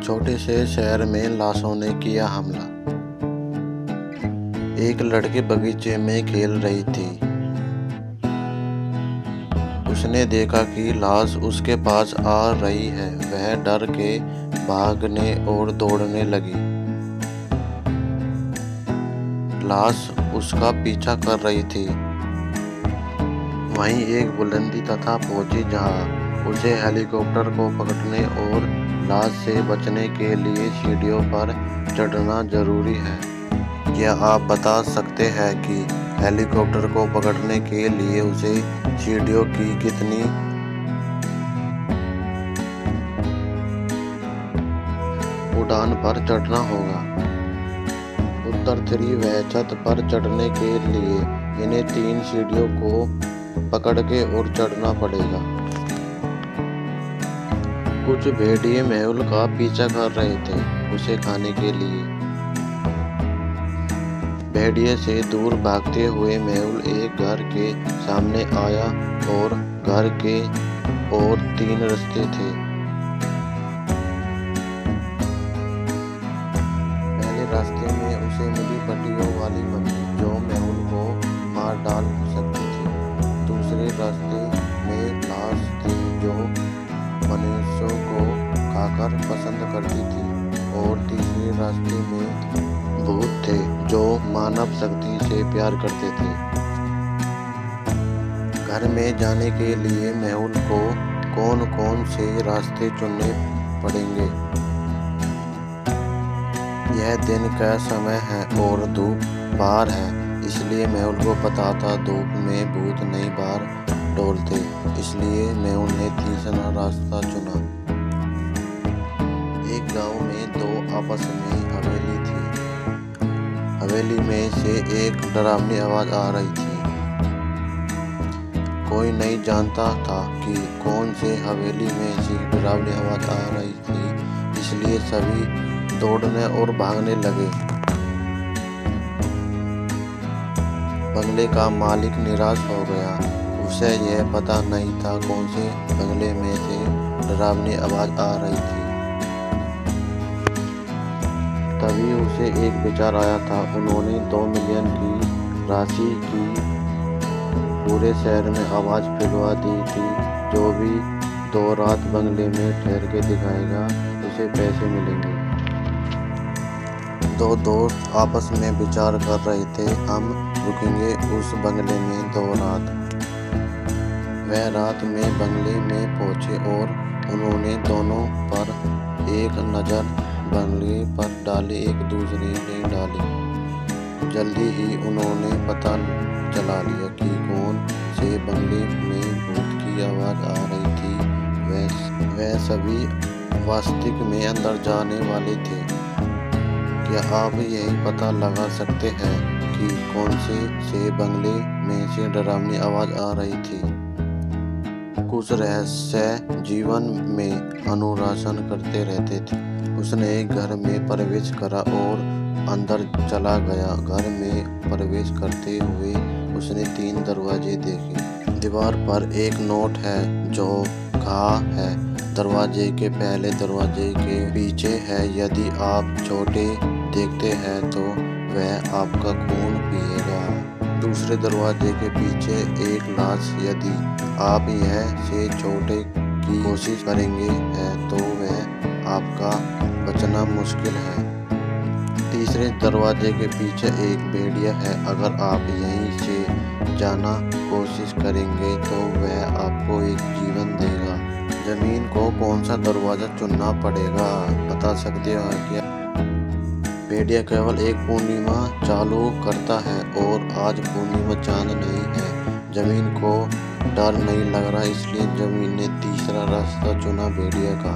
छोटे से शहर में लाशों ने किया हमला। एक लड़की बगीचे में खेल रही थी। उसने देखा कि लाश उसके पास आ रही है। वह डर के भागने और दौड़ने लगी। लाश उसका पीछा कर रही थी। वहीं एक बुलंदी तथा पहुंची जहां उसे हेलीकॉप्टर को पकड़ने और लाश से बचने के लिए सीढ़ियों पर चढ़ना जरूरी है। क्या आप बता सकते हैं कि हेलीकॉप्टर को पकड़ने के लिए उसे सीढ़ियों की कितनी उड़ान पर चढ़ना होगा? उत्तर 3। वह छत पर चढ़ने के लिए इन्हें 3 सीढ़ियों को पकड़ के और चढ़ना पड़ेगा। कुछ भेड़िए मेहुल का पीछा कर रहे थे उसे खाने के लिए। भेड़िए से दूर भागते हुए मेहुल एक घर के सामने आया और घर के और 3 रास्ते थे। पहले रास्ते में उसे मिली पट्टियों वाली मम्मी जो मेहुल को मार डाल सकती थी। दूसरे रास्ते में लाश थी जो मनुष्यों को खाकर पसंद करती थी और तीसरे रास्ते में भूत थे जो मानव शक्ति से प्यार करते थे। घर में जाने के लिए मेहुल को कौन कौन से रास्ते चुनने पड़ेंगे? यह दिन का समय है और धूप बाहर है, इसलिए मेहुल को पता था धूप में भूत नहीं बाहर डोलते, इसलिए मेहुल ने तीसरा रास्ता चुना। एक गांव में 2 आपस में हवेली थी। हवेली में से एक डरावनी आवाज आ रही थी। कोई नहीं जानता था कि कौन से हवेली में से डरावनी आवाज आ रही थी, इसलिए सभी दौड़ने और भागने लगे। बंगले का मालिक निराश हो गया। उसे यह पता नहीं था कौन से बंगले में से डरावनी आवाज आ रही थी। तभी उसे एक विचार आया था। उन्होंने 2 मिलियन की राशि की पूरे शहर में आवाज फैलवा दी थी। जो भी 2 रात बंगले में ठहर के दिखाएगा उसे पैसे मिलेंगे। 2 दोस्त आपस में विचार कर रहे थे, हम रुकेंगे उस बंगले में 2 रात। वह रात में बंगले में पहुंचे और उन्होंने दोनों पर एक नज़र बंगले पर डाली, एक दूसरे ने डाली। जल्दी ही उन्होंने पता चला लिया कि कौन से बंगले में भूत की आवाज़ आ रही थी। वह सभी वास्तविक में अंदर जाने वाले थे। क्या आप यही पता लगा सकते हैं कि कौन से बंगले में से डरावनी आवाज़ आ रही थी? कुछ रहस्य जीवन में अनुशासन करते रहते थे। उसने एक घर में प्रवेश करा और अंदर चला गया। घर में प्रवेश करते हुए उसने 3 दरवाजे देखे। दीवार पर एक नोट है जो कहा है, दरवाजे के पहले दरवाजे के पीछे है। यदि आप छोटे देखते हैं तो वह आपका खून पिएगा। दूसरे दरवाजे के पीछे एक लाश। यदि आप यह से छोटे की कोशिश करेंगे है तो वह आपका बचना मुश्किल है। तीसरे दरवाजे के पीछे एक भेड़िया है। अगर आप यहीं से जाना कोशिश करेंगे तो वह आपको एक जीवन देगा। जमीन को कौन सा दरवाजा चुनना पड़ेगा, बता सकते हो क्या? भेड़िया केवल एक पूर्णिमा चालू करता है और आज पूर्णिमा चांद नहीं है। जमीन को डर नहीं लग रहा, इसलिए जमीन ने तीसरा रास्ता चुना भेड़िया का।